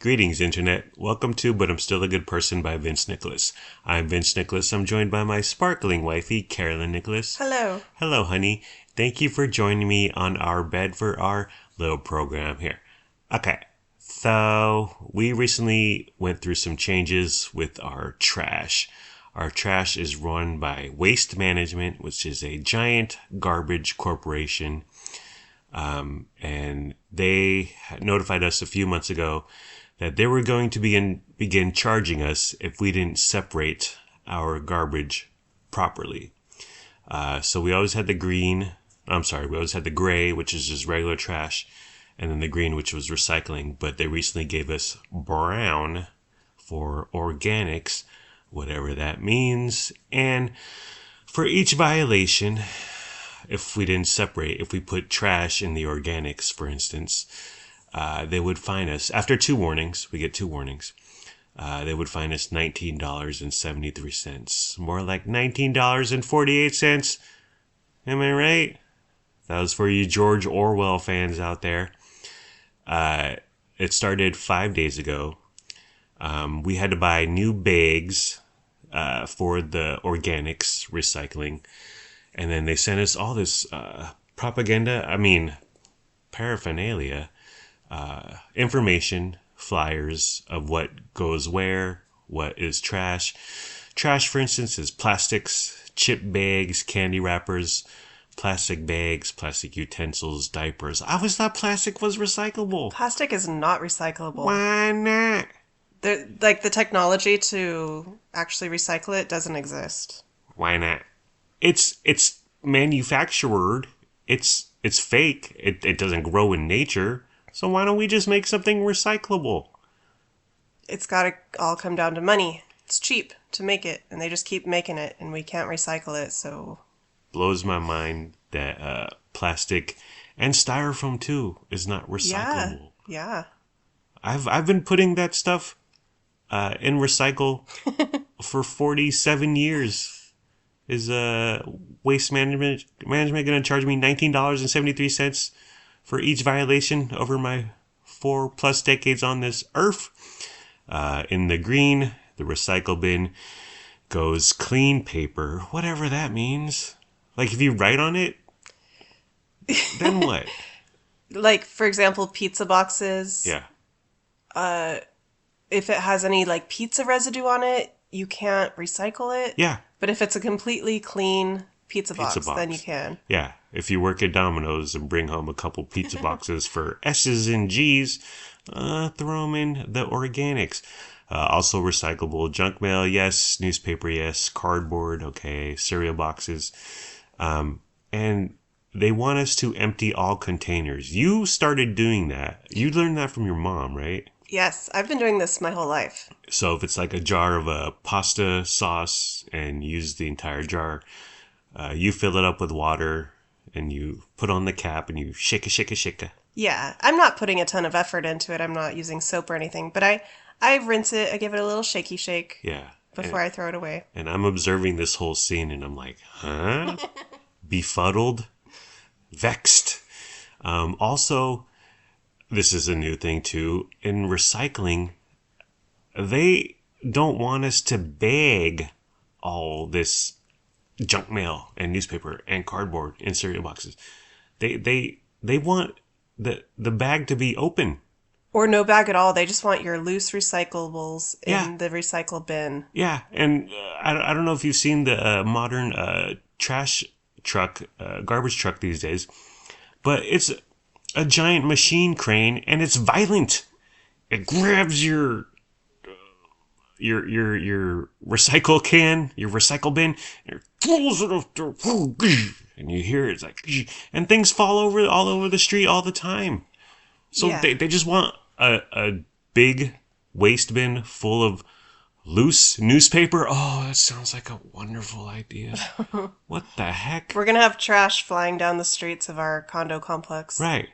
Greetings, Internet. Welcome to But I'm Still a Good Person by Vince Nicholas. I'm Vince Nicholas. I'm joined by my sparkling wifey, Carolyn Nicholas. Hello. Hello, honey. Thank you for joining me on our bed for our little program here. Okay, so we recently went through some changes with our trash. Our trash is run by Waste Management, which is a giant garbage corporation. And they notified us a few months ago that they were going to begin charging us if we didn't separate our garbage properly. So we always had the we always had the gray, which is just regular trash, and then the green, which was recycling. But they recently gave us brown for organics, whatever that means. And for each violation, if we didn't separate, if we put trash in the organics, for instance, they would fine us. After 2 warnings, we get 2 warnings. They would fine us $19.73. More like $19.48. Am I right? That was for you George Orwell fans out there. It started 5 days ago. We had to buy new bags for the organics recycling. And then they sent us all this paraphernalia, information, flyers of what goes where, what is trash. Trash, for instance, is plastics, chip bags, candy wrappers, plastic bags, plastic utensils, diapers. I always thought plastic was recyclable. Plastic is not recyclable. Why not? The technology to actually recycle it doesn't exist. Why not? It's manufactured. It's fake. It doesn't grow in nature. So why don't we just make something recyclable? It's got to all come down to money. It's cheap to make it, and they just keep making it, and we can't recycle it, so... Blows my mind that plastic and styrofoam too is not recyclable. Yeah. I've been putting that stuff in recycle for 47 years. Is Waste Management going to charge me $19.73 for each violation over my 4+ decades on this earth? In the green, the recycle bin goes clean paper, whatever that means. Like if you write on it, then what? Like, for example, pizza boxes. Yeah. If it has any, pizza residue on it, you can't recycle it. Yeah. But if it's a completely clean pizza box, then you can. Yeah. If you work at Domino's and bring home a couple pizza boxes for S's and G's, throw them in the organics. Also recyclable junk mail, yes. Newspaper, yes. Cardboard, okay. Cereal boxes. And they want us to empty all containers. You started doing that. You learned that from your mom, right? Yes, I've been doing this my whole life. So if it's like a jar of pasta sauce and use the entire jar, you fill it up with water and you put on the cap and you shake. Yeah, I'm not putting a ton of effort into it. I'm not using soap or anything, but I rinse it. I give it a little shaky shake. Yeah. Before I throw it away. And I'm observing this whole scene and I'm like, huh? Befuddled, vexed. Also, this is a new thing too. In recycling, they don't want us to bag all this junk mail and newspaper and cardboard and cereal boxes. They want the bag to be open. Or no bag at all. They just want your loose recyclables in the recycle bin. Yeah, and I don't know if you've seen the modern trash truck, garbage truck these days, but it's a giant machine crane and it's violent. It grabs your recycle can, your recycle bin, and it throws it up there, and you hear it's like, and things fall all over the street all the time. So they just want a big waste bin full of loose newspaper. Oh, that sounds like a wonderful idea. What the heck? We're going to have trash flying down the streets of our condo complex. Right.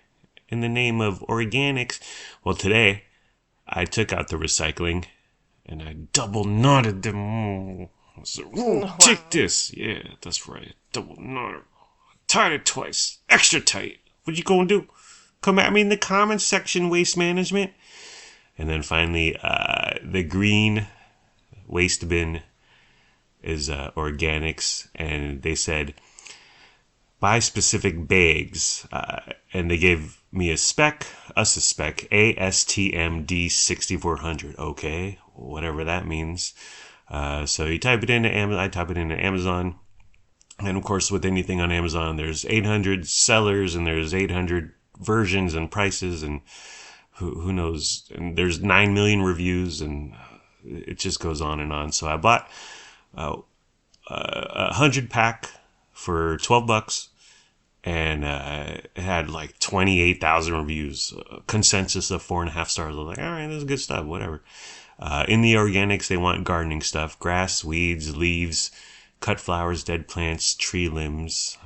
In the name of organics. Well, today I took out the recycling and I double knotted them. I said, take this. Yeah, that's right. Double knotted. Tied it twice. Extra tight. What you gonna do? Come at me in the comments section, Waste Management. And then finally, the green waste bin is organics, and they said buy specific bags, and they gave me us a spec, ASTMD 6400. Okay, whatever that means. So you type it into Amazon. I type it into Amazon, and of course, with anything on Amazon, there's 800 sellers and there's 800 versions and prices, and who knows? And there's 9 million reviews, and it just goes on and on. So I bought a 100 pack for $12, and it had like 28,000 reviews, consensus of 4.5 stars. I was like, all right, this is good stuff, whatever. In the organics, they want gardening stuff: grass, weeds, leaves, cut flowers, dead plants, tree limbs.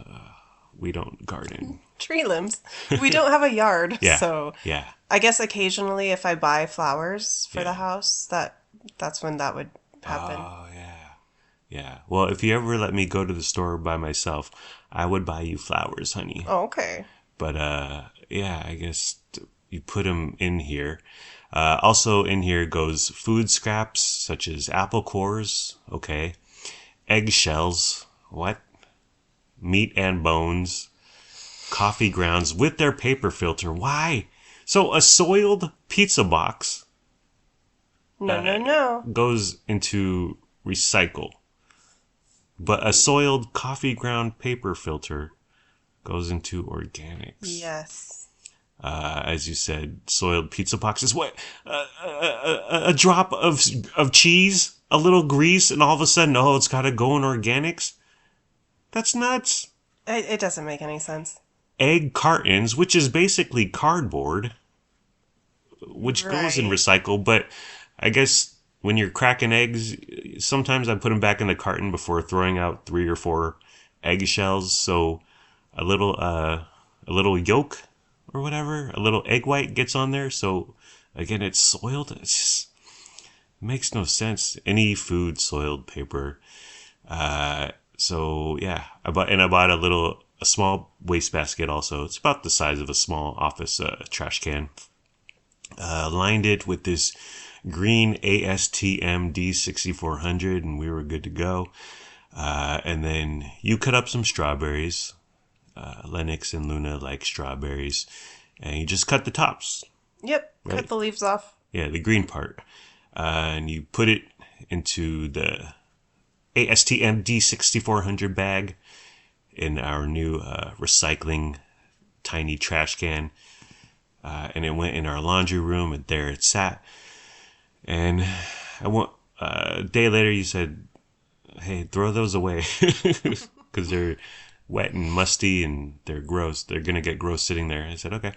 We don't garden. Tree limbs. We don't have a yard, Yeah, so yeah. I guess occasionally if I buy flowers for the house, that's when that would happen. Oh, yeah. Yeah. Well, if you ever let me go to the store by myself, I would buy you flowers, honey. Oh, okay. But, yeah, I guess you put them in here. Also in here goes food scraps, such as apple cores. Okay. Eggshells. What? Meat and bones. Coffee grounds with their paper filter. Why? So a soiled pizza box No. goes into recycle, but a soiled coffee ground paper filter goes into organics. Yes. As you said, soiled pizza boxes. What? A drop of cheese, a little grease, and all of a sudden, oh, it's got to go in organics? That's nuts. It doesn't make any sense. Egg cartons, which is basically cardboard, which goes in Right. recycle, but I guess when you're cracking eggs, sometimes I put them back in the carton before throwing out 3 or 4 eggshells. So a little yolk or whatever, a little egg white gets on there. So again, it's soiled. It just makes no sense. Any food soiled paper. So yeah, I bought a small wastebasket also. It's about the size of a small office trash can. Lined it with this green ASTM D6400, and we were good to go. And then you cut up some strawberries. Lennox and Luna like strawberries, and you just cut the tops. Yep. Right. Cut the leaves off. Yeah, the green part. And you put it into the ASTM D6400 bag in our new recycling tiny trash can. And it went in our laundry room, and there it sat. And a day later, you said, "Hey, throw those away," because they're wet and musty and they're gross. They're gonna get gross sitting there. I said, "Okay."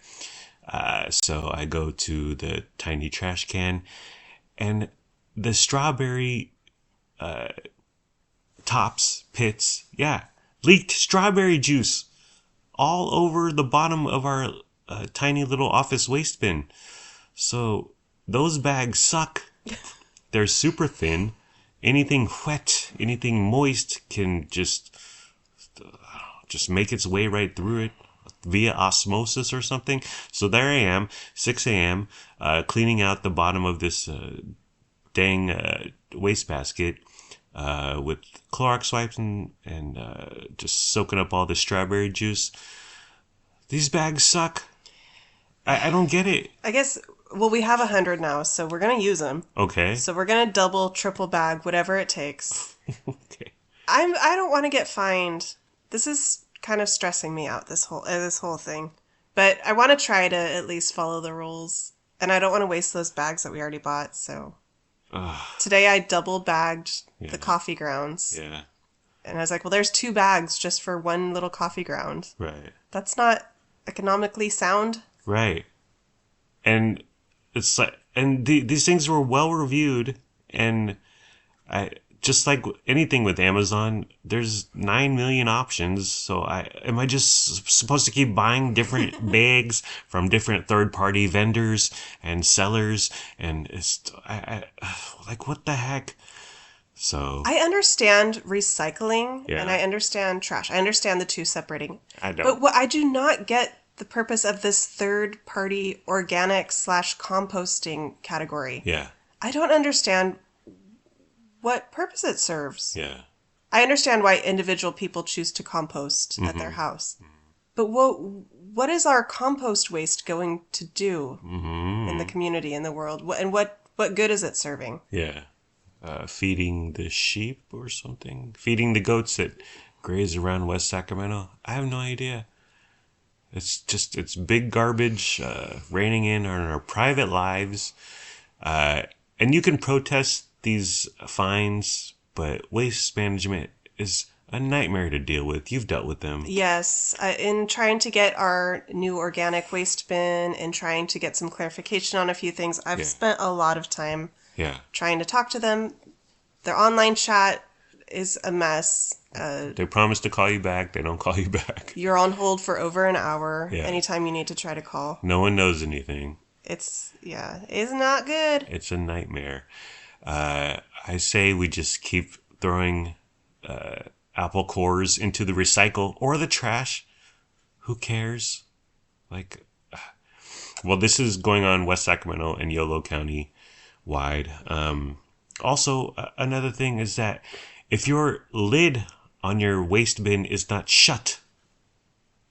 So I go to the tiny trash can, and the strawberry tops, pits, yeah, leaked strawberry juice all over the bottom of our tiny little office waste bin. So those bags suck. They're super thin. Anything wet, anything moist can just make its way right through it via osmosis or something. So there I am, 6 a.m., cleaning out the bottom of this dang wastebasket with Clorox wipes and just soaking up all the strawberry juice. These bags suck. I don't get it. I guess, well, we have 100 now, so we're going to use them. Okay. So we're going to double, triple bag, whatever it takes. Okay. I don't want to get fined. This is kind of stressing me out, this whole thing. But I want to try to at least follow the rules. And I don't want to waste those bags that we already bought, so. Today I double bagged the coffee grounds. Yeah. And I was like, well, there's 2 bags just for one little coffee ground. Right. That's not economically sound. Right. And it's like, and these things were well reviewed, and I just like anything with Amazon, there's 9 million options. So am I just supposed to keep buying different bags from different third party vendors and sellers? And I like, what the heck? So I understand recycling Yeah. and I understand trash. I understand the two separating. I don't. But what I do not get the purpose of this third-party organic slash composting category. Yeah. I don't understand what purpose it serves. Yeah. I understand why individual people choose to compost at their house. But what is our compost waste going to do in the community, in the world? And what good is it serving? Yeah. Feeding the sheep or something? Feeding the goats that graze around West Sacramento? I have no idea. It's big garbage raining in on our private lives. And you can protest these fines, but waste management is a nightmare to deal with. You've dealt with them. Yes. In trying to get our new organic waste bin and trying to get some clarification on a few things, I've spent a lot of time trying to talk to them. Their online chat is a mess. They promise to call you back. They don't call you back. You're on hold for over an hour anytime you need to try to call. No one knows anything. It's not good. It's a nightmare. I say we just keep throwing apple cores into the recycle or the trash. Who cares? Well, this is going on West Sacramento and Yolo County wide. Also, another thing is that if your lid on your waste bin is not shut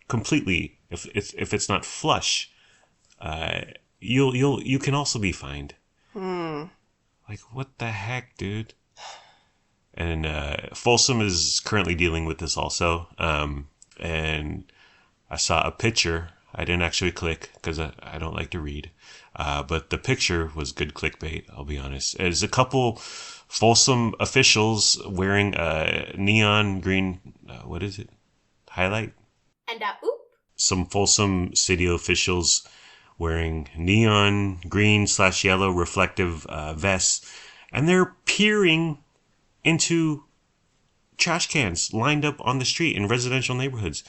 completely, if it's not flush, you can also be fined. Like, what the heck, dude? And Folsom is currently dealing with this also. And I saw a picture. I didn't actually click because I don't like to read. But the picture was good clickbait, I'll be honest. There's a couple Folsom officials wearing a neon green, what is it? Highlight? And oop. Some Folsom city officials wearing neon green / yellow reflective vests. And they're peering into trash cans lined up on the street in residential neighborhoods.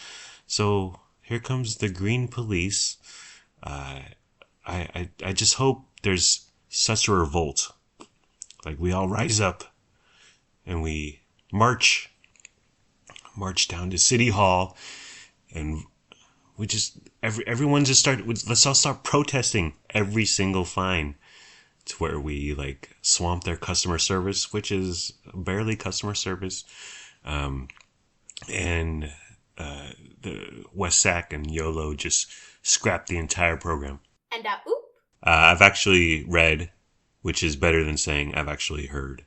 So here comes the green police. I just hope there's such a revolt. Like, we all rise up and we march down to City Hall, and we just everyone just let's all start protesting every single fine. To where we swamp their customer service, which is barely customer service, and the West Sac and YOLO just scrapped the entire program. And oop. I've actually read, which is better than saying I've actually heard,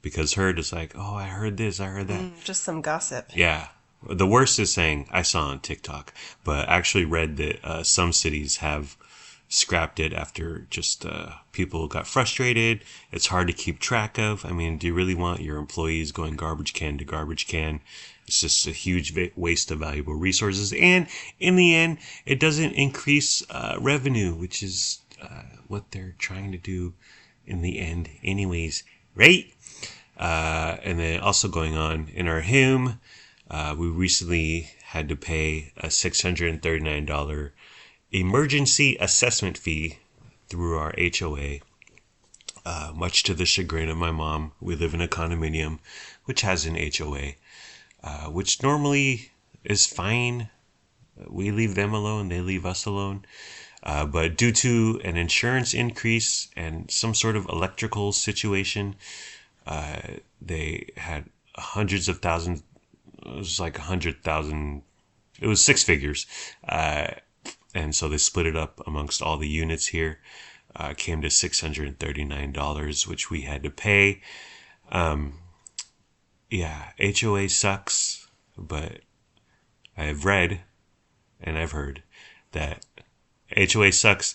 because heard is like, oh, I heard this, I heard that. Just some gossip. Yeah. The worst is saying I saw on TikTok, but I actually read that some cities have scrapped it after just people got frustrated. It's hard to keep track of. I mean, do you really want your employees going garbage can to garbage can? It's just a huge waste of valuable resources. And in the end, it doesn't increase revenue, which is what they're trying to do in the end anyways, right? And then also going on in our home, we recently had to pay a $639 emergency assessment fee through our HOA, much to the chagrin of my mom. We live in a condominium which has an HOA, which normally is fine. We leave them alone, they leave us alone. But due to an insurance increase and some sort of electrical situation, they had hundreds of thousands. It was like 100,000. It was six figures. And so they split it up amongst all the units here. Came to $639, which we had to pay. HOA sucks, but I've read and I've heard that HOA sucks.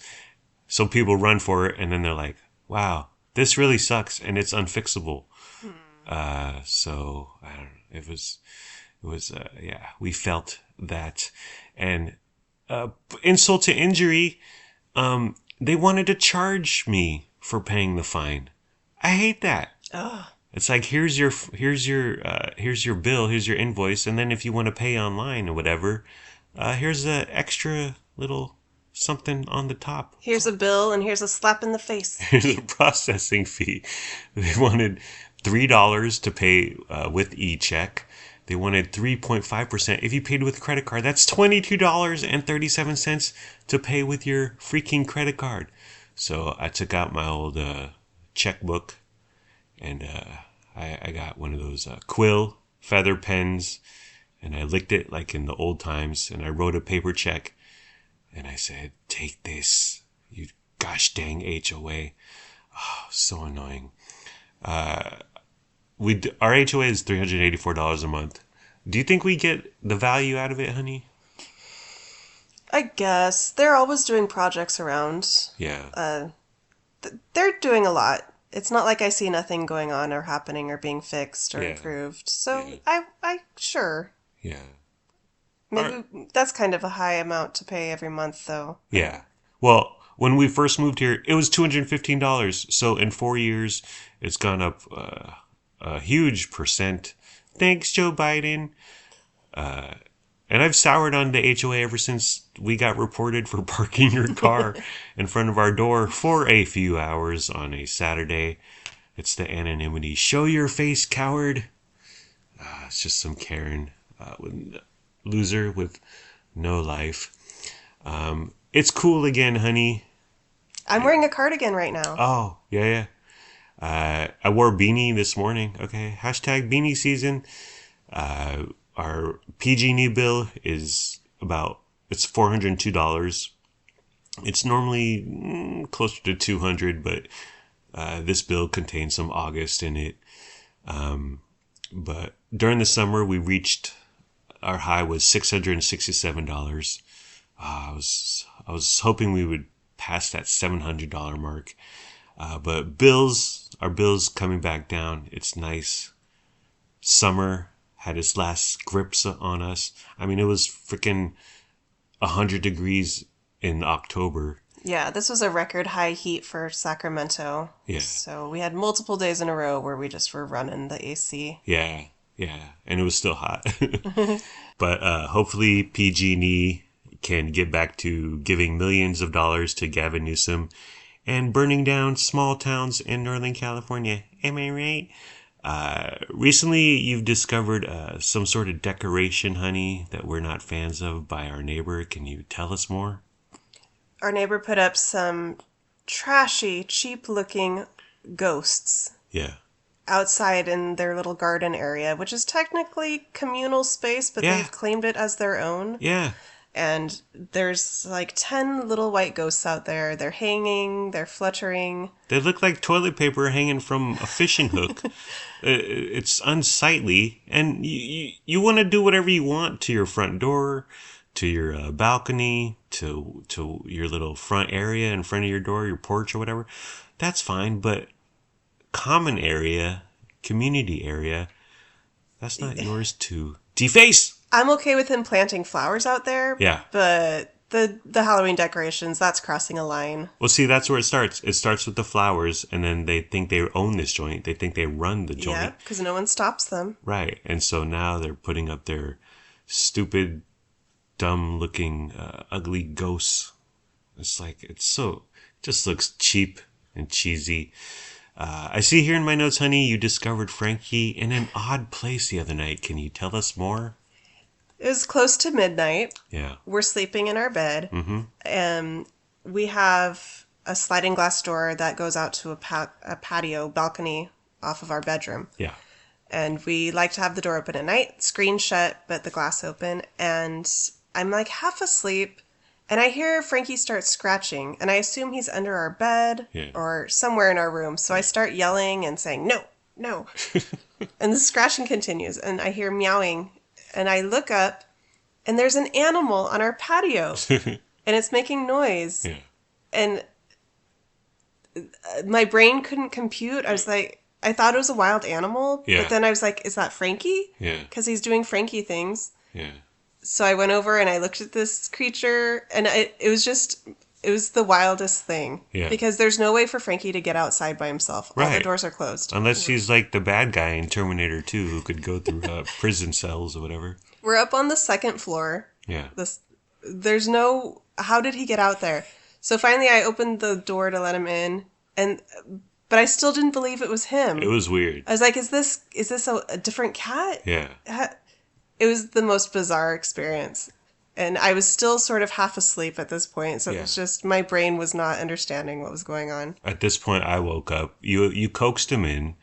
So people run for it, and then they're like, wow, this really sucks, and it's unfixable. So I don't know. It was we felt that. And insult to injury, they wanted to charge me for paying the fine. I hate that. Oh. It's like, here's your bill, here's your invoice, and then if you want to pay online or whatever, here's a extra little something on the top. Here's a bill and here's a slap in the face. Here's a processing fee. They wanted $3 to pay with e-check, They wanted 3.5% if you paid with a credit card. That's $22.37 to pay with your freaking credit card. So I took out my old checkbook, and I got one of those quill feather pens, and I licked it like in the old times, and I wrote a paper check, and I said, "Take this, you gosh dang HOA." Oh, so annoying. Our HOA is $384 a month. Do you think we get the value out of it, honey? I guess. They're always doing projects around. Yeah. They're doing a lot. It's not like I see nothing going on or happening or being fixed or Yeah. improved. So Yeah. I sure. Yeah. Maybe that's kind of a high amount to pay every month, though. Yeah. Well, when we first moved here, it was $215. So in 4 years, it's gone up a huge percent. Thanks, Joe Biden. And I've soured on the HOA ever since we got reported for parking your car in front of our door for a few hours on a Saturday. It's the anonymity. Show your face, coward. It's just some Karen, loser with no life. It's cool again, honey. I'm wearing a cardigan right now. Oh, yeah. I wore a beanie this morning. Okay. Hashtag beanie season. Our PG&E bill is it's $402. It's normally closer to $200, but this bill contains some August in it. But during the summer, our high was $667. I was hoping we would pass that $700 mark. But our bills coming back down. It's nice. Summer had its last grips on us. I mean, it was freaking 100 degrees in October. Yeah, this was a record high heat for Sacramento. Yeah. So we had multiple days in a row where we just were running the AC. Yeah. And it was still hot. But hopefully PG&E can get back to giving millions of dollars to Gavin Newsom and burning down small towns in Northern California. Am I right? Recently, you've discovered some sort of decoration, honey, that we're not fans of by our neighbor. Can you tell us more? Our neighbor put up some trashy, cheap-looking ghosts. Yeah. Outside in their little garden area, which is technically communal space, but they've claimed it as their own. Yeah. And there's like 10 little white ghosts out there. They're hanging, they're fluttering. They look like toilet paper hanging from a fishing hook. It's unsightly. And you want to do whatever you want to your front door, to your balcony, to your little front area in front of your door, your porch or whatever. That's fine. But common area, community area, that's not yours to deface. I'm okay with him planting flowers out there. Yeah. But the Halloween decorations, that's crossing a line. Well, see, that's where it starts. It starts with the flowers, and then they think they own this joint. They think they run the joint. Yeah, because no one stops them. Right. And so now they're putting up their stupid, dumb-looking, ugly ghosts. It's like, it just looks cheap and cheesy. I see here in my notes, honey, you discovered Frankie in an odd place the other night. Can you tell us more? It was close to midnight. Yeah. We're sleeping in our bed. Mm-hmm. And we have a sliding glass door that goes out to a patio balcony off of our bedroom. Yeah. And we like to have the door open at night, screen shut, but the glass open. And I'm like half asleep, and I hear Frankie start scratching, and I assume he's under our bed or somewhere in our room. So I start yelling and saying, "No, no." And the scratching continues, and I hear meowing. And I look up, and there's an animal on our patio, and it's making noise. Yeah. And my brain couldn't compute. I was like, I thought it was a wild animal, but then I was like, is that Frankie? Yeah. Because he's doing Frankie things. Yeah. So I went over and I looked at this creature, and it was the wildest thing. Yeah. Because there's no way for Frankie to get outside by himself. All the doors are closed. Unless he's like the bad guy in Terminator 2 who could go through prison cells or whatever. We're up on the second floor. Yeah. There's no... How did he get out there? So finally I opened the door to let him in, but I still didn't believe it was him. It was weird. I was like, is this a different cat? Yeah. It was the most bizarre experience. And I was still sort of half asleep at this point, so it Yeah. was just my brain was not understanding what was going on. At this point, I woke up. You coaxed him in,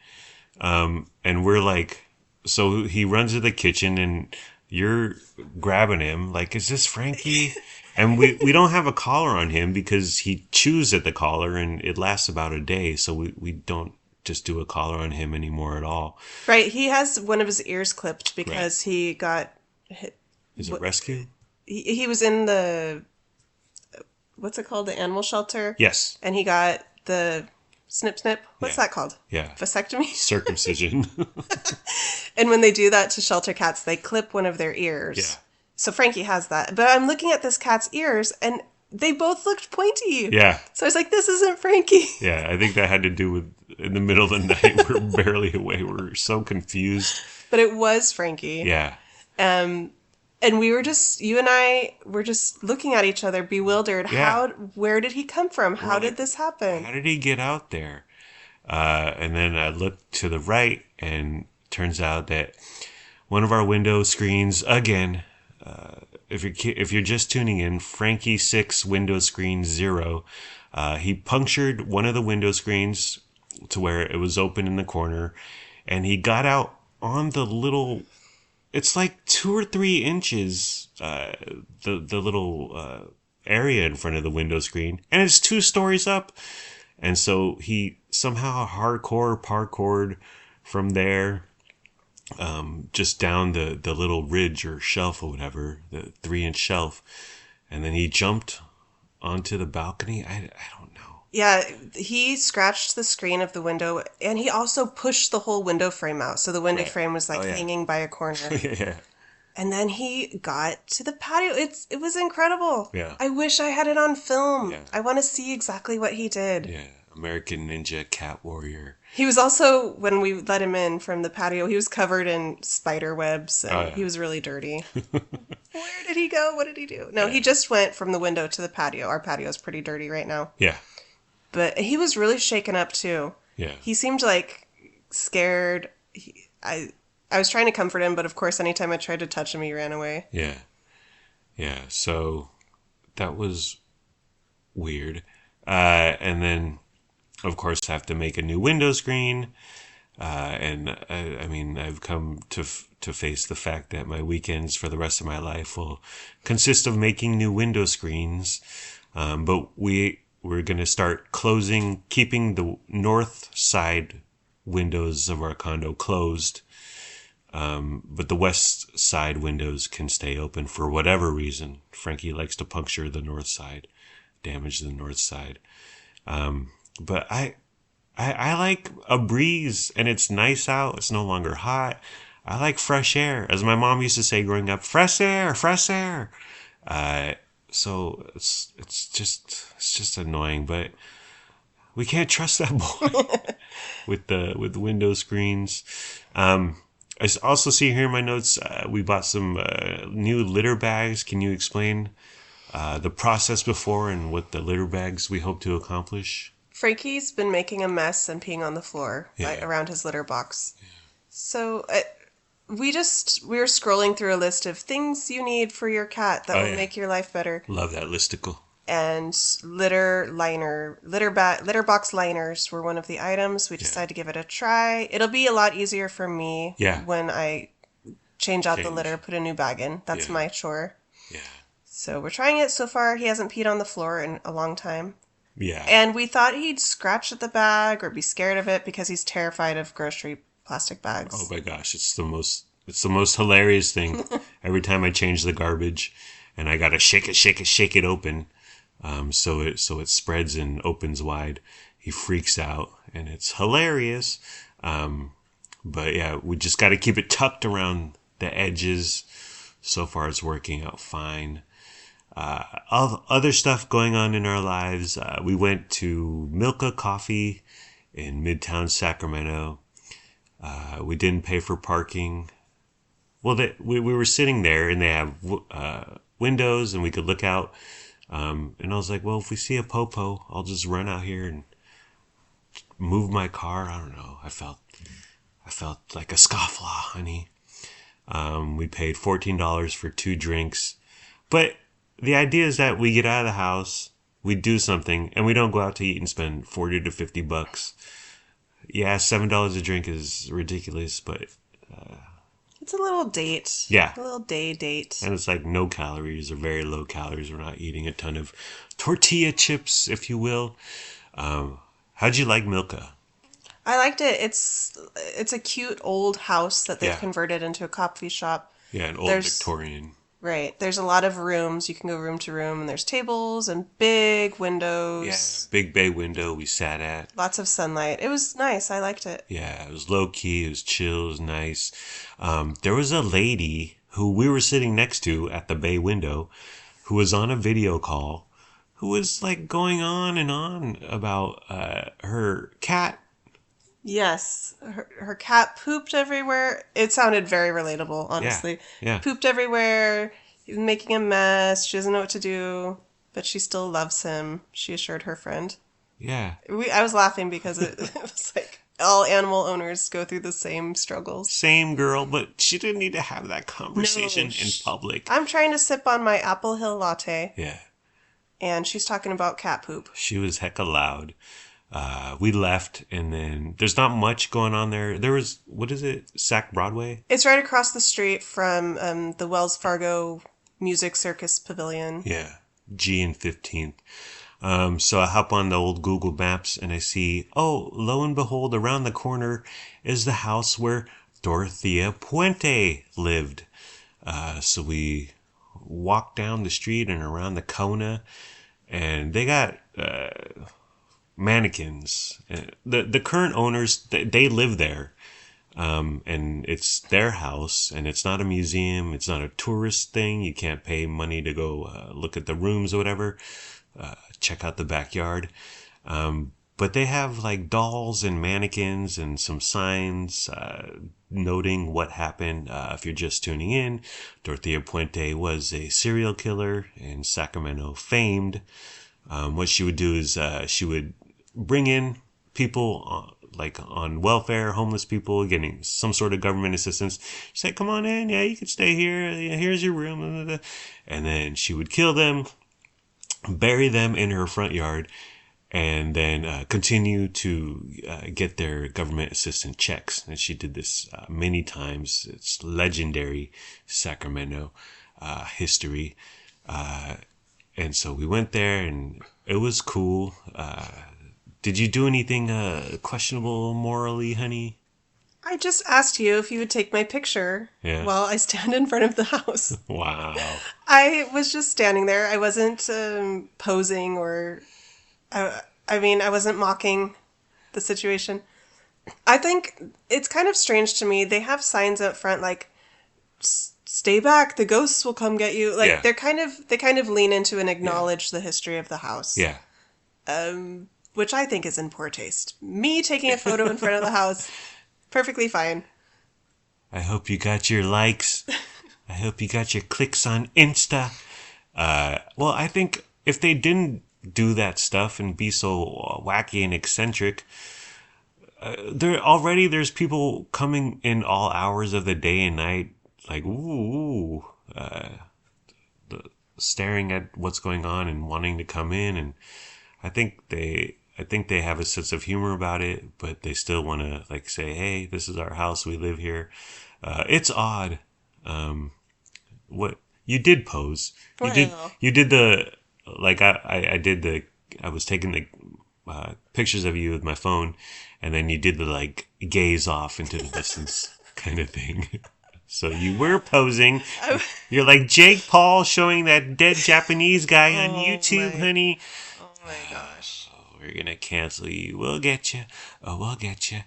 and we're like, so he runs to the kitchen, and you're grabbing him like, is this Frankie? And we don't have a collar on him because he chews at the collar, and it lasts about a day. So we don't just do a collar on him anymore at all. Right, he has one of his ears clipped because Right. he got Is it rescue? he was in the what's it called, the animal shelter, Yes. and he got the snip snip. What's Yeah. that called? Yeah. Vasectomy. Circumcision. And when they do that to shelter cats, they clip one of their ears. Yeah. So Frankie has that. But I'm looking at this cat's ears, and they both looked pointy. Yeah. So I was like, this isn't Frankie. Yeah. I think that had to do with in the middle of the night, we're barely awake. We're so confused. But it was Frankie. Yeah. And we were just, you and I were just looking at each other, bewildered. Yeah. Where did he come from? How Right. did this happen? How did he get out there? And then I looked to the right, and turns out that one of our window screens again. If you're just tuning in, Frankie 6 window screen 0. He punctured one of the window screens to where it was open in the corner, and he got out on the little. It's like 2 or 3 inches. The little area in front of the window screen, and it's 2 stories up. And so he somehow hardcore parkoured from there, just down the little ridge or shelf or whatever, the 3-inch shelf. And then he jumped onto the balcony. I don't know. Yeah, he scratched the screen of the window, and he also pushed the whole window frame out. So the window Right. frame was like Oh, yeah. hanging by a corner. Yeah. And then he got to the patio. It was incredible. Yeah. I wish I had it on film. Yeah. I want to see exactly what he did. Yeah. American Ninja Cat Warrior. He was also, when we let him in from the patio, he was covered in spider webs, and Oh, yeah. he was really dirty. Where did he go? What did he do? No, he just went from the window to the patio. Our patio is pretty dirty right now. Yeah. But he was really shaken up, too. Yeah. He seemed like scared. I was trying to comfort him, but of course, anytime I tried to touch him, he ran away. Yeah. Yeah. So that was weird. And then, of course, have to make a new window screen. And I mean, I've come to face the fact that my weekends for the rest of my life will consist of making new window screens. But we're going to start keeping the north side windows of our condo closed. But the west side windows can stay open for whatever reason. Frankie likes to puncture the north side, damage the north side. But I like a breeze, and it's nice out. It's no longer hot. I like fresh air. As my mom used to say growing up, fresh air, fresh air. So it's just annoying, but we can't trust that boy with the window screens. I also see here in my notes, we bought some new litter bags. Can you explain the process before and what the litter bags we hope to accomplish? Frankie's been making a mess and peeing on the floor around his litter box. Yeah. So we were scrolling through a list of things you need for your cat that will make your life better. Love that listicle. And litter box liners were one of the items. We decided to give it a try. It'll be a lot easier for me when I change out the litter, put a new bag in. That's my chore. Yeah. So we're trying it. So far, he hasn't peed on the floor in a long time. Yeah. And we thought he'd scratch at the bag or be scared of it because he's terrified of grocery plastic bags. Oh my gosh, it's the most hilarious thing. Every time I change the garbage, and I gotta shake it open, so it spreads and opens wide. He freaks out, and it's hilarious. But yeah, we just gotta keep it tucked around the edges. So far, it's working out fine. Other stuff going on in our lives. We went to Milka Coffee in Midtown Sacramento. We didn't pay for parking. Well, we were sitting there, and they have windows, and we could look out. And I was like, well, if we see a popo, I'll just run out here and move my car. I don't know. I felt like a scofflaw, honey. We paid $14 for 2 drinks. But the idea is that we get out of the house, we do something, and we don't go out to eat and spend 40 to $50. Yeah, $7 a drink is ridiculous, but It's a little date. yeah. A little day date. And it's like no calories or very low calories. We're not eating a ton of tortilla chips, if you will. How'd you like Milka? I liked it. It's a cute old house that they've Yeah. converted into a coffee shop. Yeah, an old There's- Victorian. Right. There's a lot of rooms. You can go room to room, and there's tables and big windows. Yeah, big bay window we sat at. Lots of sunlight. It was nice. I liked it. Yeah, it was low key, it was chill, it was nice. There was a lady who we were sitting next to at the bay window who was on a video call who was like going on and on about her cat. Yes. Her cat pooped everywhere. It sounded very relatable, honestly. Yeah. Pooped everywhere. He was making a mess. She doesn't know what to do, but she still loves him, she assured her friend. Yeah. I was laughing because it was like all animal owners go through the same struggles. Same girl, but she didn't need to have that conversation No, in public. I'm trying to sip on my Apple Hill latte, Yeah. and she's talking about cat poop. She was hecka loud. We left, and then there's not much going on there. There was, what is it, Sac Broadway? It's right across the street from the Wells Fargo Music Circus Pavilion. Yeah, G and 15th. So I hop on the old Google Maps, and I see, oh, lo and behold, around the corner is the house where Dorothea Puente lived. So we walked down the street and around the Kona, and they got mannequins. The current owners, they live there, and it's their house, and it's not a museum, it's not a tourist thing. You can't pay money to go look at the rooms or whatever, check out the backyard. But they have like dolls and mannequins and some signs noting what happened. If you're just tuning in, Dorothea Puente was a serial killer in Sacramento, famed. What she would do is she would bring in people like on welfare, homeless people getting some sort of government assistance. She'd say, come on in. Yeah, you can stay here. Yeah, here's your room. And then she would kill them, bury them in her front yard, and then continue to get their government assistance checks. And she did this many times. It's legendary Sacramento history. And so we went there, and it was cool. Did you do anything questionable morally, honey? I just asked you if you would take my picture while I stand in front of the house. Wow. I was just standing there. I wasn't posing or... I mean, I wasn't mocking the situation. I think it's kind of strange to me. They have signs up front like, stay back, the ghosts will come get you. Like, they kind of lean into and acknowledge the history of the house. Yeah. Which I think is in poor taste. Me taking a photo in front of the house, perfectly fine. I hope you got your likes. I hope you got your clicks on Insta. Well, I think if they didn't do that stuff and be so wacky and eccentric, there's people coming in all hours of the day and night, like, staring at what's going on and wanting to come in. And I think they have a sense of humor about it, but they still want to like say, hey, this is our house, we live here. It's odd. What you did pose, you did the, like I was taking the pictures of you with my phone, and then you did the like gaze off into the distance kind of thing. So you were posing. You're like Jake Paul showing that dead Japanese guy on YouTube, honey. Oh my gosh. We're going to cancel you. We'll get you. Oh, we'll get you.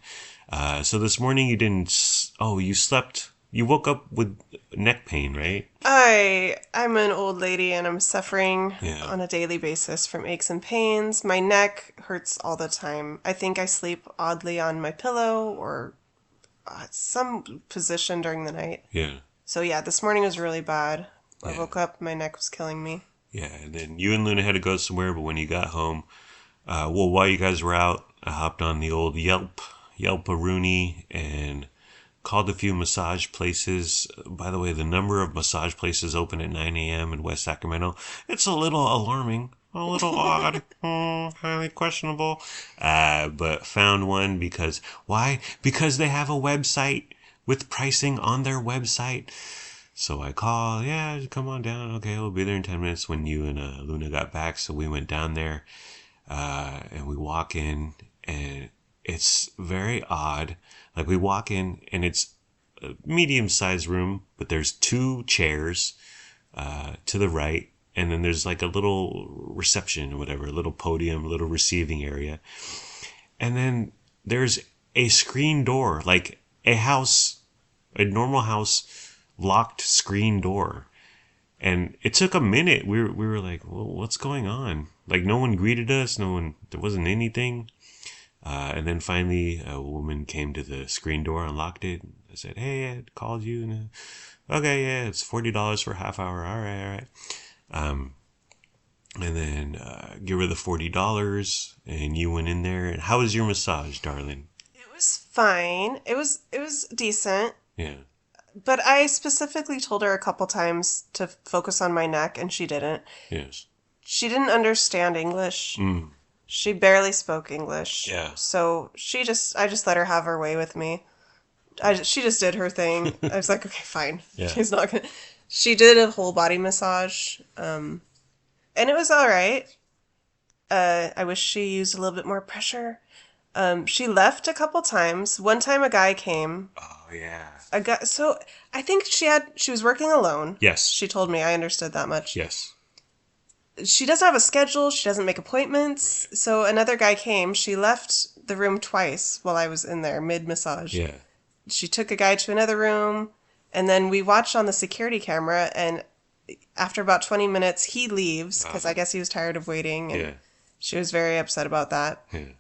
So this morning you didn't... you slept... You woke up with neck pain, right? I'm an old lady and I'm suffering on a daily basis from aches and pains. My neck hurts all the time. I think I sleep oddly on my pillow or some position during the night. Yeah. So yeah, this morning was really bad. I woke up, my neck was killing me. Yeah, and then you and Luna had to go somewhere, but when you got home, while you guys were out, I hopped on the old Yelp-a-rooney and called a few massage places. By the way, the number of massage places open at 9 a.m. in West Sacramento, it's a little alarming, a little odd, highly questionable. But found one because, why? Because they have a website with pricing on their website. So I call, yeah, come on down. Okay, we'll be there in 10 minutes when you and Luna got back. So we went down there and we walk in, and it's very odd. Like, we walk in and it's a medium-sized room, but there's 2 chairs to the right, and then there's like a little reception or whatever, a little podium, a little receiving area. And then there's a screen door, like a normal house locked screen door. And it took a minute. We were like, well, what's going on? Like, no one greeted us. There wasn't anything. And then finally a woman came to the screen door, unlocked it. I said, hey, I called you. And, okay, yeah, it's $40 for a half hour. All right. And then give her the $40, and you went in there. And how was your massage, darling? It was fine. It was decent. Yeah. But I specifically told her a couple times to focus on my neck, and she didn't. Yes. She didn't understand English. Mm. She barely spoke English. Yeah. So I just let her have her way with me. She just did her thing. I was like, okay, fine. Yeah. She's not gonna. She did a whole body massage, and it was all right. I wish she used a little bit more pressure. She left a couple times. One time a guy came. Oh, yeah. So I think she was working alone. Yes. She told me. I understood that much. Yes. She doesn't have a schedule. She doesn't make appointments. Right. So another guy came. She left the room twice while I was in there, mid-massage. Yeah. She took a guy to another room, and then we watched on the security camera, and after about 20 minutes, he leaves, because I guess he was tired of waiting, and she was very upset about that. Yeah.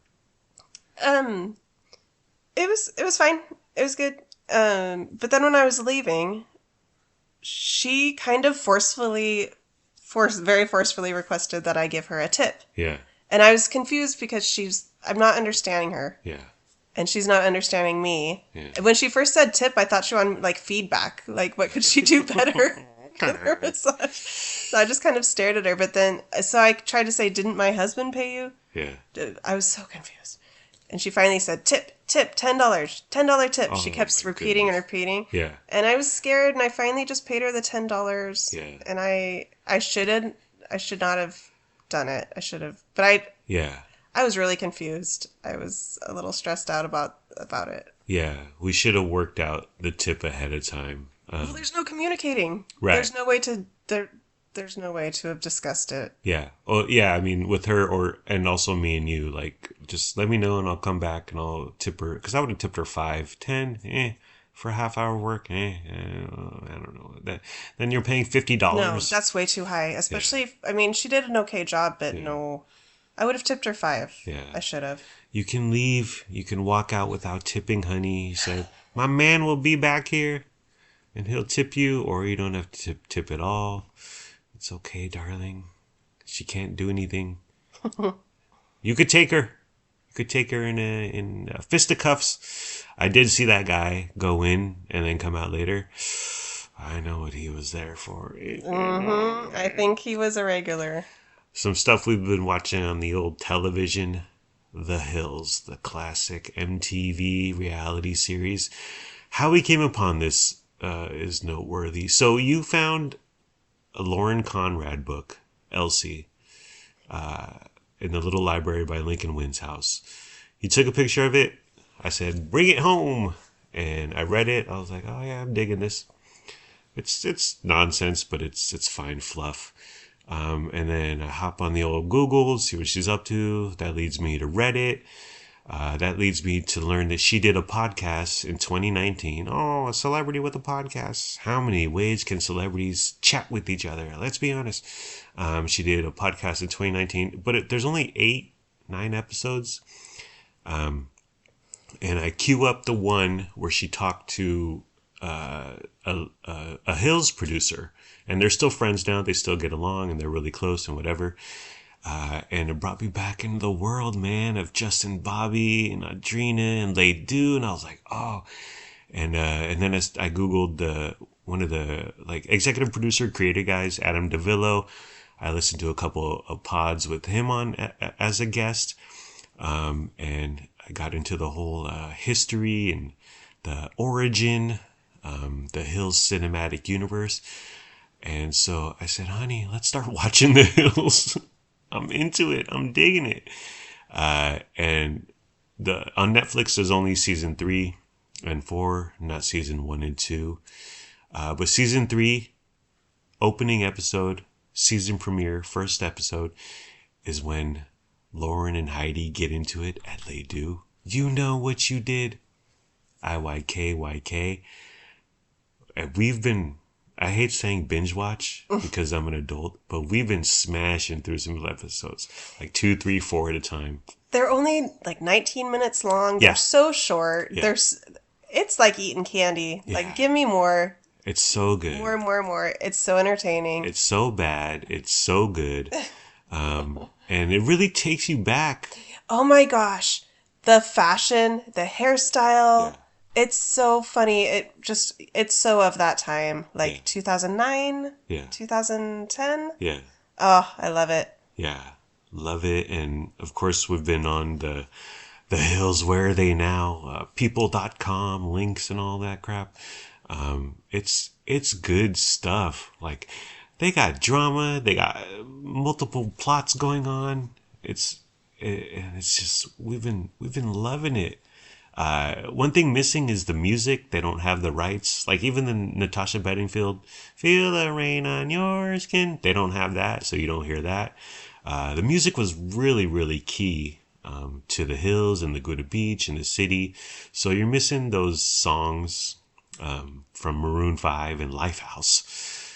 It was fine. It was good. But then when I was leaving, she kind of very forcefully requested that I give her a tip. Yeah. And I was confused because I'm not understanding her. Yeah. And she's not understanding me. Yeah. And when she first said tip, I thought she wanted, like, feedback. Like, what could she do better in her massage? So I just kind of stared at her. But then, so I tried to say, didn't my husband pay you? Yeah. I was so confused. And she finally said, tip, $10 tip. She kept repeating and repeating. Yeah. And I was scared, and I finally just paid her the $10. Yeah. And I should not have done it. I should have. But I was really confused. I was a little stressed out about it. Yeah. We should have worked out the tip ahead of time. Well, there's no communicating. Right. There's no way to have discussed it. Yeah. Well, yeah, I mean, with her and also me and you, like, just let me know and I'll come back and I'll tip her. Because I would have tipped her 5, 10, for a half hour work. I don't know. Then you're paying $50. No, that's way too high. Especially, I mean, she did an okay job, but no. I would have tipped her 5. Yeah. I should have. You can leave. You can walk out without tipping, honey. He said, my man will be back here and he'll tip you, or you don't have to tip at all. It's okay, darling. She can't do anything. You could take her. You could take her in fisticuffs. I did see that guy go in and then come out later. I know what he was there for. Mm-hmm. I think he was a regular. Some stuff we've been watching on the old television. The Hills, the classic MTV reality series. How we came upon this is noteworthy. So you found a Lauren Conrad book, Elsie, in the little library by Lincoln Wynn's house. He took a picture of it. I said, bring it home. And I read it. I was like, oh yeah, I'm digging this. It's nonsense, but it's fine fluff. And then I hop on the old Google, see what she's up to. That leads me to Reddit. That leads me to learn that she did a podcast in 2019. Oh, a celebrity with a podcast. How many ways can celebrities chat with each other? Let's be honest. She did a podcast in 2019, but there's only 8-9 episodes. And I queue up the one where she talked to a Hills producer. And they're still friends now. They still get along and they're really close and whatever. And it brought me back into the world, man, of Justin Bobby and Audrina and Lay Do. And I was like, oh. And then I googled one of the like executive producer creator guys, Adam DeVillo. I listened to a couple of pods with him on as a guest, and I got into the whole history and the origin, the Hills cinematic universe. And so I said, honey, let's start watching The Hills. I'm into it. I'm digging it. And on Netflix, there's only season 3 and 4, not season 1 and 2. But season 3, opening episode, season premiere, first episode, is when Lauren and Heidi get into it, and they do. You know what you did? IYK. And I hate saying binge watch because I'm an adult, but we've been smashing through some episodes, like 2, 3, 4 at a time. They're only like 19 minutes long. Yeah. They're so short. Yeah. It's like eating candy. Yeah. Like, give me more. It's so good. More. It's so entertaining. It's so bad. It's so good. And it really takes you back. Oh my gosh. The fashion, the hairstyle. Yeah. It's so funny. It's so of that time. Like Yeah. 2009? Yeah. 2010? Yeah. Oh, I love it. Yeah. Love it. And of course, we've been on the Hills. Where are they now? People.com, links and all that crap. It's good stuff. Like, they got drama. They got multiple plots going on. It's just, we've been loving it. One thing missing is the music. They don't have the rights. Like, even the Natasha Bedingfield, Feel the Rain on Your Skin, they don't have that, so you don't hear that. The music was really, really key to the Hills and the Go to Beach and the city. So you're missing those songs from Maroon 5 and Lifehouse.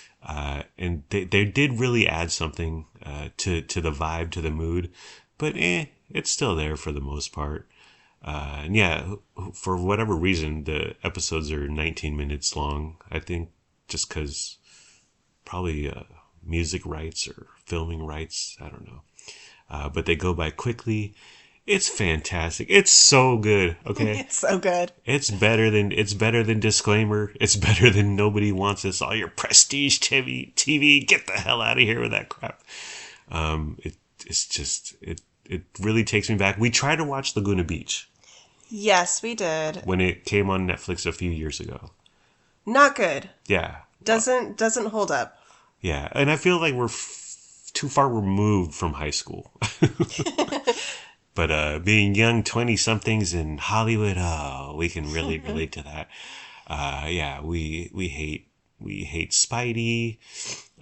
And they did really add something to the vibe, to the mood. But it's still there for the most part. And yeah, for whatever reason, the episodes are 19 minutes long. I think just because probably music rights or filming rights. I don't know. But they go by quickly. It's fantastic. It's so good. Okay. It's so good. It's better than Disclaimer. It's better than Nobody Wants This. All your prestige TV. Get the hell out of here with that crap. It really takes me back. We tried to watch Laguna Beach. Yes, we did. When it came on Netflix a few years ago. Not good. Yeah. Doesn't hold up. Yeah, and I feel like we're too far removed from high school. But being young 20-somethings in Hollywood, we can really relate to that. Yeah, we hate Spidey.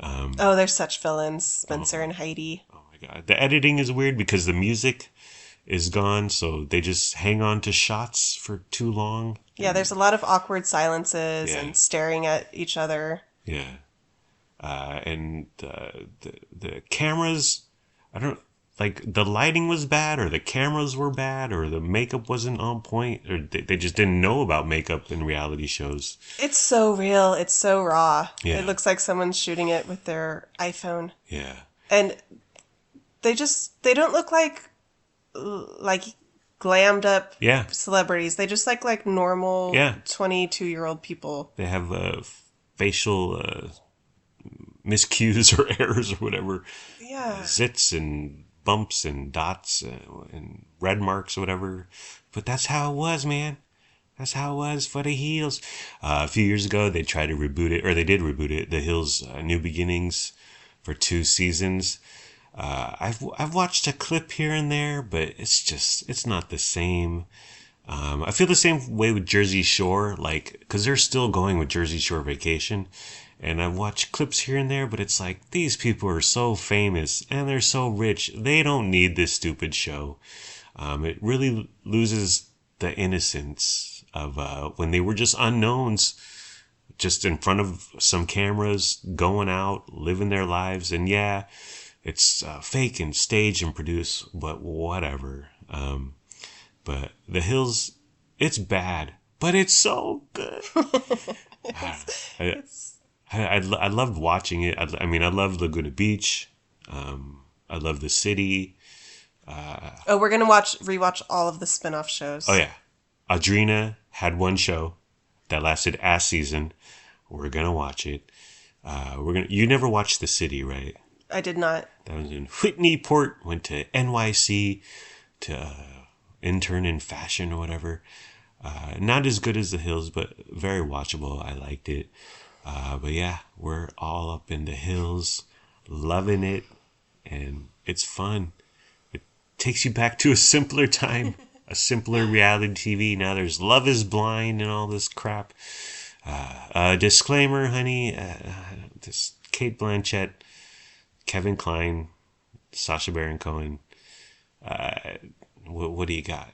Oh, they're such villains, Spencer and Heidi. Oh my god. The editing is weird because the music is gone, so they just hang on to shots for too long. Yeah, there's a lot of awkward silences Yeah. and staring at each other. Yeah. And the cameras, I don't, like, the lighting was bad, or the cameras were bad, or the makeup wasn't on point, or they just didn't know about makeup in reality shows. It's so real. It's so raw. Yeah. It looks like someone's shooting it with their iPhone. Yeah. And they don't look like glammed up Yeah. celebrities. They just like normal Yeah. 22-year-old people. They have facial miscues or errors or whatever. Yeah. Zits and bumps and dots and red marks or whatever. But that's how it was, man. That's how it was for the Hills. A few years ago, they tried to reboot it, or they did reboot it, The Hills New Beginnings, for 2 seasons. I've watched a clip here and there, but it's not the same. I feel the same way with Jersey Shore, like, because they're still going with Jersey Shore Vacation. And I've watched clips here and there, but it's like, these people are so famous and they're so rich. They don't need this stupid show. It really loses the innocence of when they were just unknowns, just in front of some cameras, going out, living their lives. And yeah, it's fake and staged and produced, but whatever. But The Hills, it's bad, but it's so good. I loved watching it. I mean, I love Laguna Beach. I love the city. Oh, we're gonna rewatch all of the spin-off shows. Oh yeah, Audrina had one show. that lasted a season. We're gonna watch it. You never watched The City, right? I did not. That was in Whitney Port. Went to NYC to intern in fashion or whatever. Not as good as The Hills, but very watchable. I liked it. But yeah, we're all up in the hills, loving it, and it's fun. It takes you back to a simpler time, a simpler reality TV. Now there's Love is Blind and all this crap. Disclaimer, honey, this Kate Blanchett, Kevin Kline, Sacha Baron Cohen. What do you got?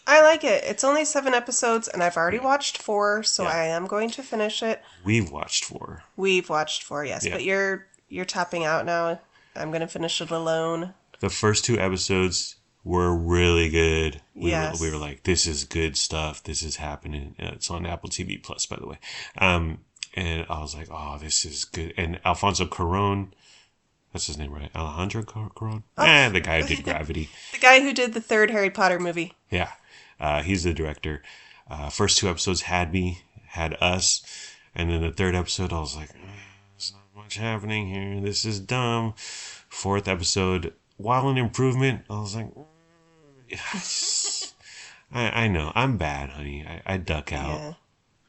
I like it. It's only 7 episodes, and I've already watched 4, so I am going to finish it. We've watched 4. We've watched 4, yes, but you're tapping out now. I'm going to finish it alone. The first 2 episodes were really good. We were like, this is good stuff. This is happening. It's on Apple TV Plus, by the way. And I was like, oh, this is good. And Alfonso Cuarón, that's his name, right? Alejandro Cuarón? The guy who did Gravity. The guy who did the 3rd Harry Potter movie. Yeah. He's the director. First 2 episodes had us. And then the 3rd episode, I was like, there's not much happening here. This is dumb. 4th episode, while an improvement, I was like, I know. I'm bad, honey. I duck out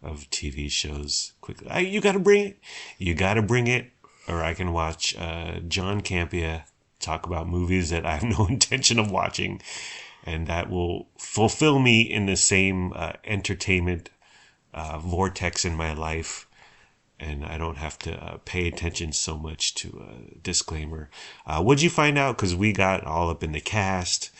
of TV shows quickly. You got to bring it. You got to bring it. Or I can watch John Campea talk about movies that I have no intention of watching. And that will fulfill me in the same entertainment vortex in my life. And I don't have to pay attention so much to a disclaimer. What'd you find out? Because we got all up in the cast.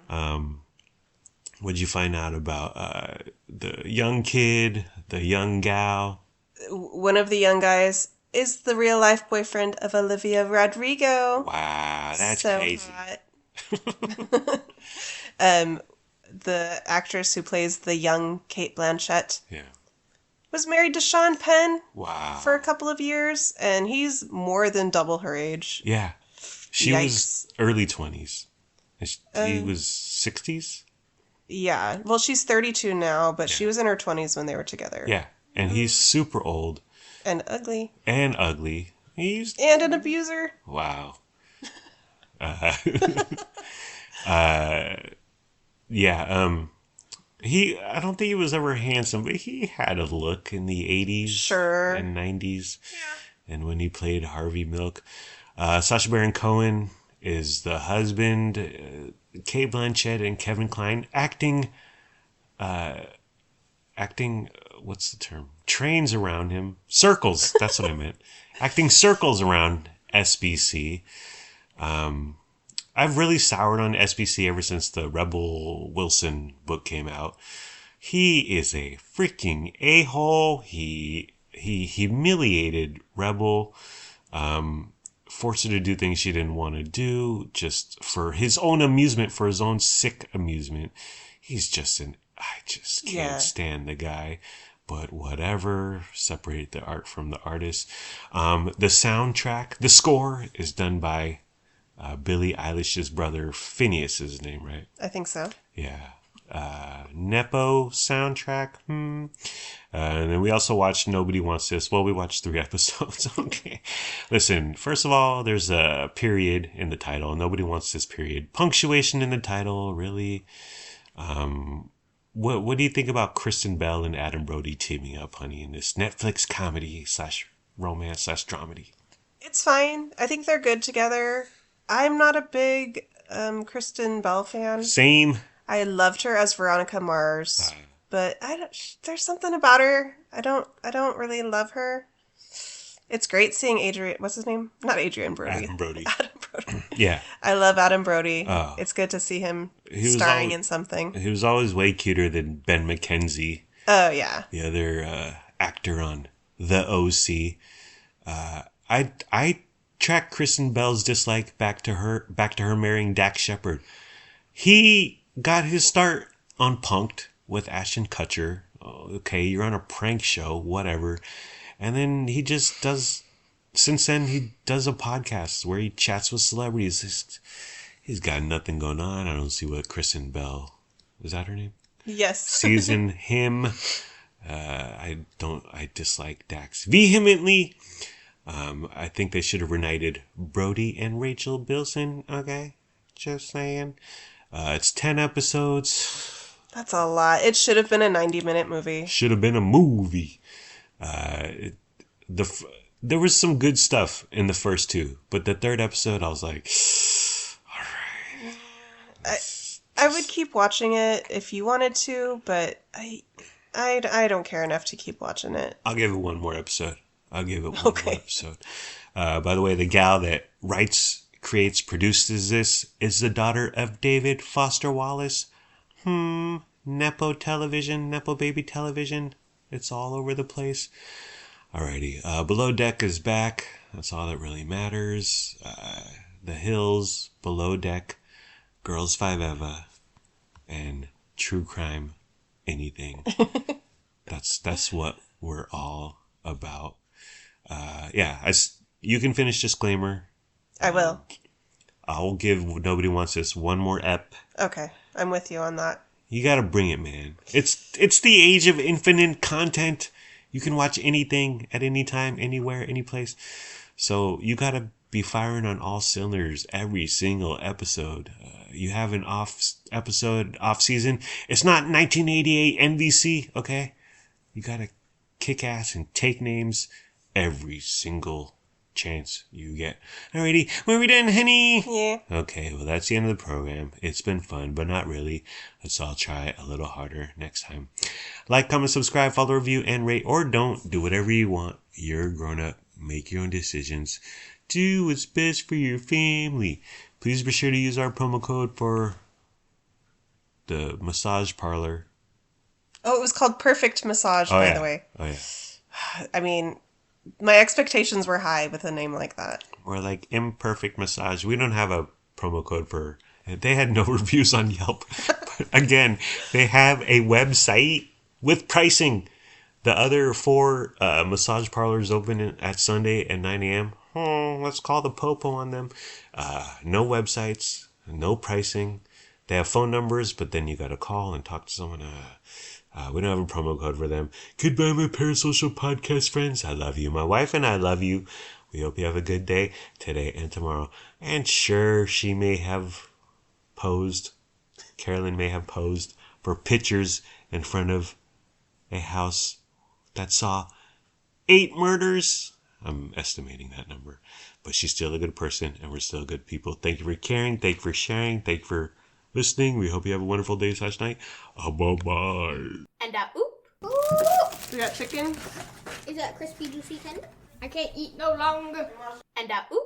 What'd you find out about the young kid, the young gal? One of the young guys is the real life boyfriend of Olivia Rodrigo. Wow, that's so crazy. Hot. The actress who plays the young Kate Blanchett was married to Sean Penn for a couple of years, and he's more than double her age. Yeah. She was early 20s. He was 60s? Yeah. Well, she's 32 now, but she was in her 20s when they were together. Yeah. And he's super old. And ugly. And an abuser. Wow. I don't think he was ever handsome, but he had a look in the 80s and 90s. Yeah. And when he played Harvey Milk. Sacha Baron Cohen is the husband. Kate Blanchett and Kevin Kline acting, what's the term? Trains around him. Circles, that's what I meant. Acting circles around SBC. I've really soured on SBC ever since the Rebel Wilson book came out. He is a freaking a-hole. He humiliated Rebel, forced her to do things she didn't want to do, just for his own amusement, for his own sick amusement. He's just I just can't stand the guy. But whatever, separate the art from the artist. The soundtrack, the score is done by Billie Eilish's brother. Phineas is his name, right? I think so. Yeah. Nepo soundtrack. And then we also watched Nobody Wants This. Well, we watched 3 episodes. Okay. Listen, first of all, there's a period in the title. Nobody Wants This period. Punctuation in the title, really. What do you think about Kristen Bell and Adam Brody teaming up, honey, in this Netflix comedy / romance / dramedy? It's fine. I think they're good together. I'm not a big Kristen Bell fan. Same. I loved her as Veronica Mars, but there's something about her. I don't really love her. It's great seeing Adrian. What's his name? Not Adrian Brody. Adam Brody. Adam Brody. Yeah. I love Adam Brody. It's good to see him starring in something. He was always way cuter than Ben McKenzie. Oh yeah. The other actor on The O.C. I track Kristen Bell's dislike back to her marrying Dax Shepard. He got his start on Punk'd with Ashton Kutcher. Okay, you're on a prank show, whatever. And then he just does, since then he does a podcast where he chats with celebrities. He's got nothing going on. I don't see what Kristen Bell, is that her name? Yes. Sees in him. I dislike Dax vehemently. I think they should have reunited Brody and Rachel Bilson. Okay, just saying. It's 10 episodes. That's a lot. It should have been a 90-minute movie. Should have been a movie. The there was some good stuff in the first two, but the third episode, I was like, all right. I would keep watching it if you wanted to, but I don't care enough to keep watching it. I'll give it one more episode. I'll give it one more episode. By the way, the gal that writes, creates, produces this is the daughter of David Foster Wallace. Nepo television, Nepo baby television. It's all over the place. Alrighty. Below Deck is back. That's all that really matters. The Hills, Below Deck, Girls Five Eva, and True Crime Anything. That's what we're all about. You can finish disclaimer. I will. I'll give Nobody Wants This one more ep. Okay, I'm with you on that. You gotta bring it, man. It's the age of infinite content. You can watch anything at any time, anywhere, any place. So you gotta be firing on all cylinders every single episode. You have an off season. It's not 1988 NBC, okay? You gotta kick ass and take names every single chance you get. Alrighty, where we done, honey? Yeah. Okay, well, that's the end of the program. It's been fun, but not really. Let's all try a little harder next time. Like, comment, subscribe, follow, review, and rate, or don't. Do whatever you want. You're grown up. Make your own decisions. Do what's best for your family. Please be sure to use our promo code for the massage parlor. Oh, it was called Perfect Massage, by the way. Oh, yeah. I mean, my expectations were high with a name like that. Or like Imperfect Massage. We don't have a promo code for... They had no reviews on Yelp. But again, they have a website with pricing. The other 4 massage parlors open at Sunday at 9 a.m. Let's call the popo on them. No websites, no pricing. They have phone numbers, but then you got to call and talk to someone. We don't have a promo code for them. Goodbye, my parasocial podcast friends. I love you. My wife and I love you. We hope you have a good day today and tomorrow. And sure, she may have posed, Carolyn may have posed for pictures in front of a house that saw 8 murders. I'm estimating that number. But she's still a good person, and we're still good people. Thank you for caring. Thank you for sharing. Thank you for listening. We hope you have a wonderful day / night. Bye-bye. And oop. We got chicken. Is that crispy, juicy tender? I can't eat no longer. And oop.